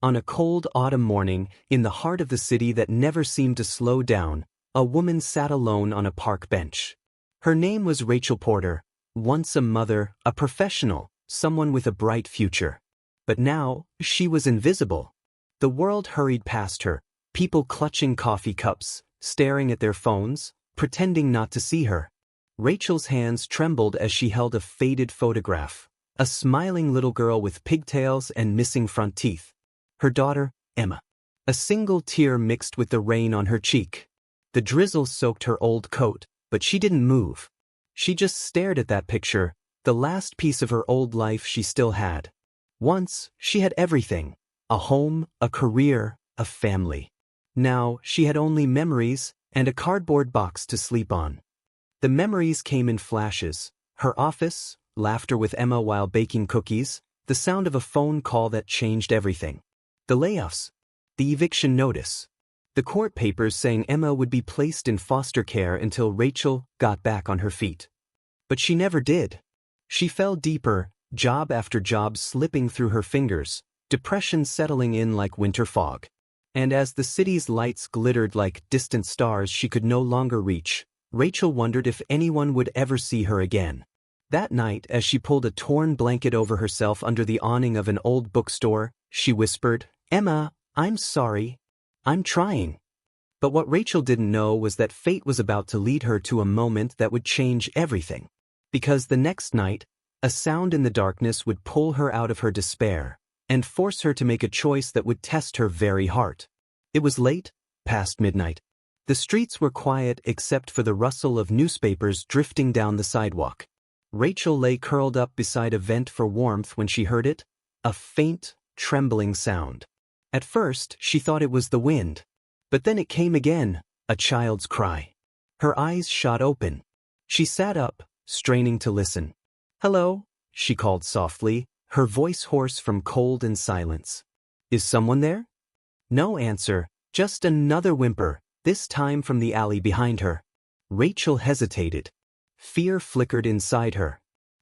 On a cold autumn morning, in the heart of the city that never seemed to slow down, a woman sat alone on a park bench. Her name was Rachel Porter, once a mother, a professional, someone with a bright future. But now, she was invisible. The world hurried past her, people clutching coffee cups, staring at their phones, pretending not to see her. Rachel's hands trembled as she held a faded photograph, a smiling little girl with pigtails and missing front teeth. Her daughter, Emma. A single tear mixed with the rain on her cheek. The drizzle soaked her old coat, but she didn't move. She just stared at that picture, the last piece of her old life she still had. Once, she had everything: a home, a career, a family. Now, she had only memories and a cardboard box to sleep on. The memories came in flashes: her office, laughter with Emma while baking cookies, the sound of a phone call that changed everything. The layoffs, the eviction notice, the court papers saying Emma would be placed in foster care until Rachel got back on her feet. But she never did. She fell deeper, job after job slipping through her fingers, depression settling in like winter fog. And as the city's lights glittered like distant stars she could no longer reach, Rachel wondered if anyone would ever see her again. That night, as she pulled a torn blanket over herself under the awning of an old bookstore, she whispered, "Emma, I'm sorry. I'm trying." But what Rachel didn't know was that fate was about to lead her to a moment that would change everything. Because the next night, a sound in the darkness would pull her out of her despair and force her to make a choice that would test her very heart. It was late, past midnight. The streets were quiet except for the rustle of newspapers drifting down the sidewalk. Rachel lay curled up beside a vent for warmth when she heard it, a faint, trembling sound. At first, she thought it was the wind. But then it came again, a child's cry. Her eyes shot open. She sat up, straining to listen. "Hello," she called softly, her voice hoarse from cold and silence. "Is someone there?" No answer, just another whimper, this time from the alley behind her. Rachel hesitated. Fear flickered inside her.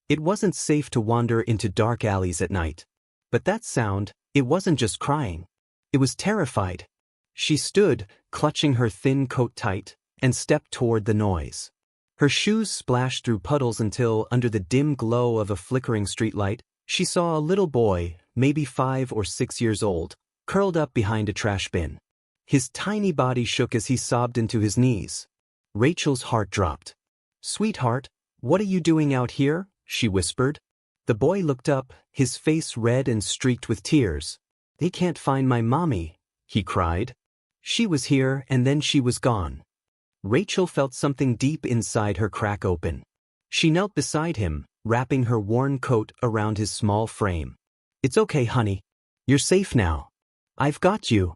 It wasn't safe to wander into dark alleys at night. But that sound, it wasn't just crying. It was terrified. She stood, clutching her thin coat tight, and stepped toward the noise. Her shoes splashed through puddles until, under the dim glow of a flickering streetlight, she saw a little boy, maybe 5 or 6 years old, curled up behind a trash bin. His tiny body shook as he sobbed into his knees. Rachel's heart dropped. "Sweetheart, what are you doing out here?" she whispered. The boy looked up, his face red and streaked with tears. "They can't find my mommy," he cried. She was here and then she was gone. Rachel felt something deep inside her crack open. She knelt beside him, wrapping her worn coat around his small frame. "It's okay, honey. You're safe now. I've got you."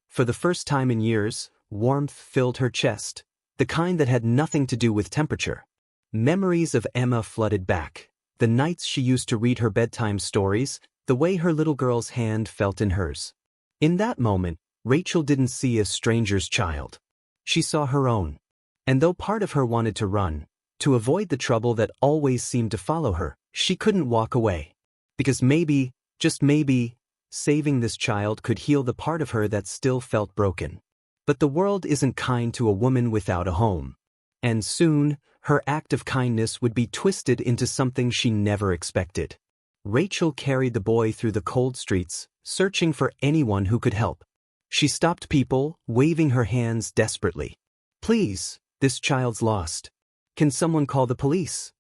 For the first time in years, warmth filled her chest, the kind that had nothing to do with temperature. Memories of Emma flooded back, the nights she used to read her bedtime stories, the way her little girl's hand felt in hers. In that moment, Rachel didn't see a stranger's child. She saw her own. And though part of her wanted to run, to avoid the trouble that always seemed to follow her, she couldn't walk away. Because maybe, just maybe, saving this child could heal the part of her that still felt broken. But the world isn't kind to a woman without a home. And soon, her act of kindness would be twisted into something she never expected. Rachel carried the boy through the cold streets, searching for anyone who could help. She stopped people, waving her hands desperately. "Please, this child's lost. Can someone call the police?"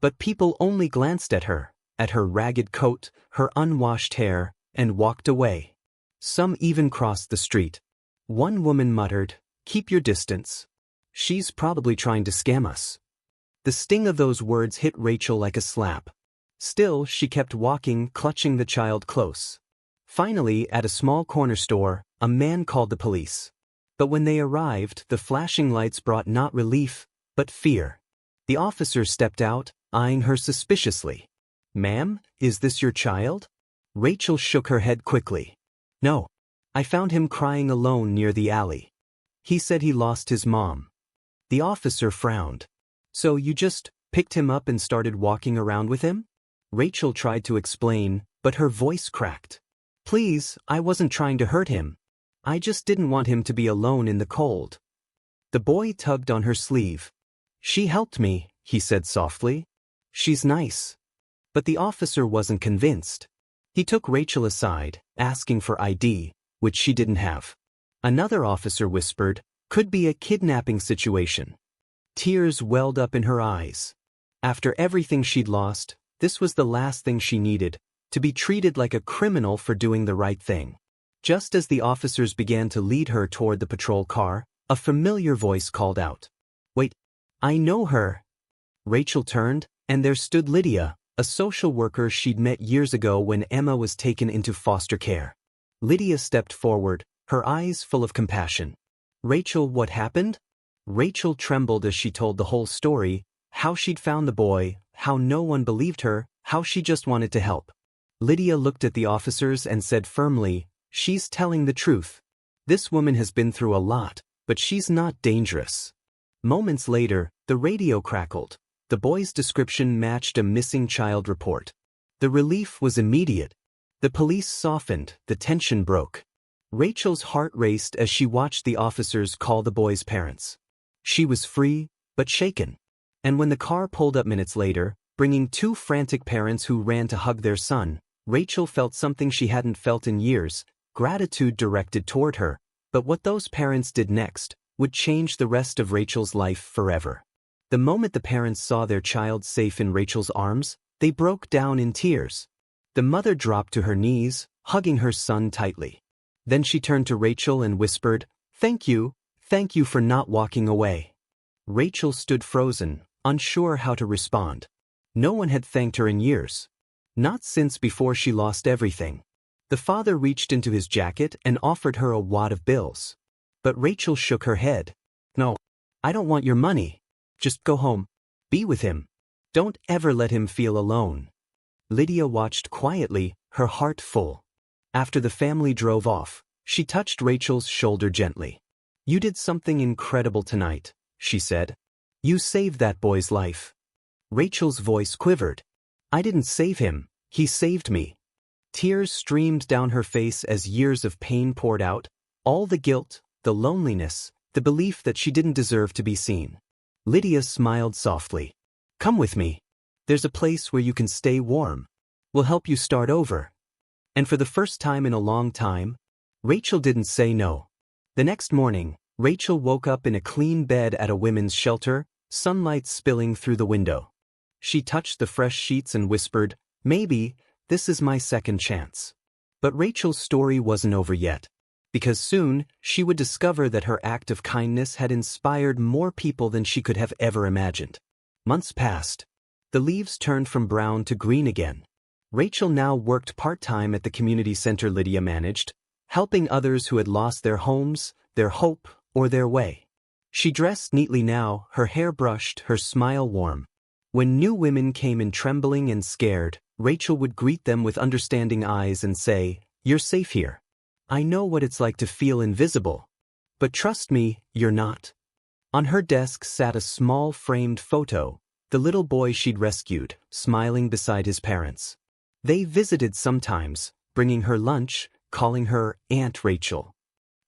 But people only glanced at her ragged coat, her unwashed hair, and walked away. Some even crossed the street. One woman muttered, "Keep your distance. She's probably trying to scam us." The sting of those words hit Rachel like a slap. Still, she kept walking, clutching the child close. Finally, at a small corner store, a man called the police. But when they arrived, the flashing lights brought not relief, but fear. The officer stepped out, eyeing her suspiciously. "Ma'am, is this your child?" Rachel shook her head quickly. "No. I found him crying alone near the alley. He said he lost his mom." The officer frowned. "So you just picked him up and started walking around with him?" Rachel tried to explain, but her voice cracked. Please, I wasn't trying to hurt him. I just didn't want him to be alone in the cold. The boy tugged on her sleeve. She helped me, he said softly. She's nice. But the officer wasn't convinced. He took Rachel aside, asking for ID, which she didn't have. Another officer whispered, could be a kidnapping situation. Tears welled up in her eyes. After everything she'd lost, this was the last thing she needed, to be treated like a criminal for doing the right thing. Just as the officers began to lead her toward the patrol car, a familiar voice called out. Wait, I know her. Rachel turned, and there stood Lydia, a social worker she'd met years ago when Emma was taken into foster care. Lydia stepped forward, her eyes full of compassion. Rachel, what happened? Rachel trembled as she told the whole story, how she'd found the boy, how no one believed her, how she just wanted to help. Lydia looked at the officers and said firmly, she's telling the truth. This woman has been through a lot, but she's not dangerous. Moments later, the radio crackled. The boy's description matched a missing child report. The relief was immediate. The police softened, the tension broke. Rachel's heart raced as she watched the officers call the boy's parents. She was free, but shaken. And when the car pulled up minutes later, bringing two frantic parents who ran to hug their son, Rachel felt something she hadn't felt in years, gratitude directed toward her. But what those parents did next would change the rest of Rachel's life forever. The moment the parents saw their child safe in Rachel's arms, they broke down in tears. The mother dropped to her knees, hugging her son tightly. Then she turned to Rachel and whispered, thank you for not walking away. Rachel stood frozen, unsure how to respond. No one had thanked her in years. Not since before she lost everything. The father reached into his jacket and offered her a wad of bills. But Rachel shook her head. No, I don't want your money. Just go home. Be with him. Don't ever let him feel alone. Lydia watched quietly, her heart full. After the family drove off, she touched Rachel's shoulder gently. You did something incredible tonight, she said. You saved that boy's life. Rachel's voice quivered. I didn't save him, he saved me. Tears streamed down her face as years of pain poured out, all the guilt, the loneliness, the belief that she didn't deserve to be seen. Lydia smiled softly. Come with me. There's a place where you can stay warm. We'll help you start over. And for the first time in a long time, Rachel didn't say no. The next morning, Rachel woke up in a clean bed at a women's shelter, sunlight spilling through the window. She touched the fresh sheets and whispered, maybe, this is my second chance. But Rachel's story wasn't over yet. Because soon, she would discover that her act of kindness had inspired more people than she could have ever imagined. Months passed. The leaves turned from brown to green again. Rachel now worked part-time at the community center Lydia managed, helping others who had lost their homes, their hope, or their way. She dressed neatly now, her hair brushed, her smile warm. When new women came in trembling and scared, Rachel would greet them with understanding eyes and say, you're safe here. I know what it's like to feel invisible. But trust me, you're not. On her desk sat a small framed photo, the little boy she'd rescued, smiling beside his parents. They visited sometimes, bringing her lunch, calling her Aunt Rachel.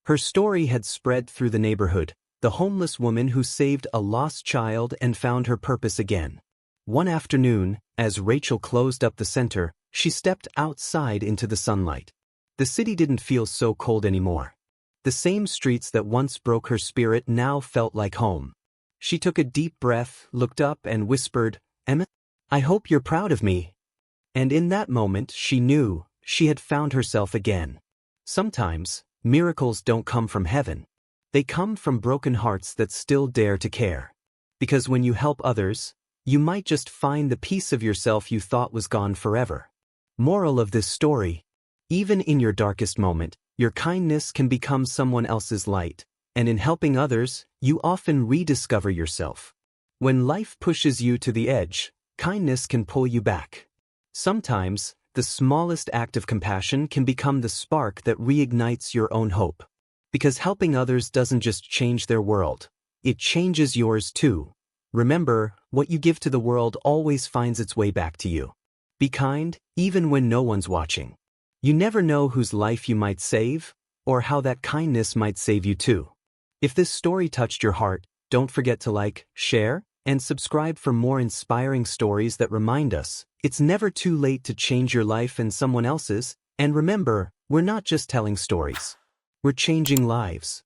Her story had spread through the neighborhood, the homeless woman who saved a lost child and found her purpose again. One afternoon, as Rachel closed up the center, she stepped outside into the sunlight. The city didn't feel so cold anymore. The same streets that once broke her spirit now felt like home. She took a deep breath, looked up and whispered, Emma, I hope you're proud of me. And in that moment she knew she had found herself again. Sometimes, miracles don't come from heaven. They come from broken hearts that still dare to care. Because when you help others, you might just find the piece of yourself you thought was gone forever. Moral of this story: even in your darkest moment, your kindness can become someone else's light, and in helping others, you often rediscover yourself. When life pushes you to the edge, kindness can pull you back. Sometimes, the smallest act of compassion can become the spark that reignites your own hope. Because helping others doesn't just change their world, it changes yours too. Remember, what you give to the world always finds its way back to you. Be kind, even when no one's watching. You never know whose life you might save, or how that kindness might save you too. If this story touched your heart, don't forget to like, share, and subscribe for more inspiring stories that remind us it's never too late to change your life and someone else's. And remember, we're not just telling stories. We're changing lives.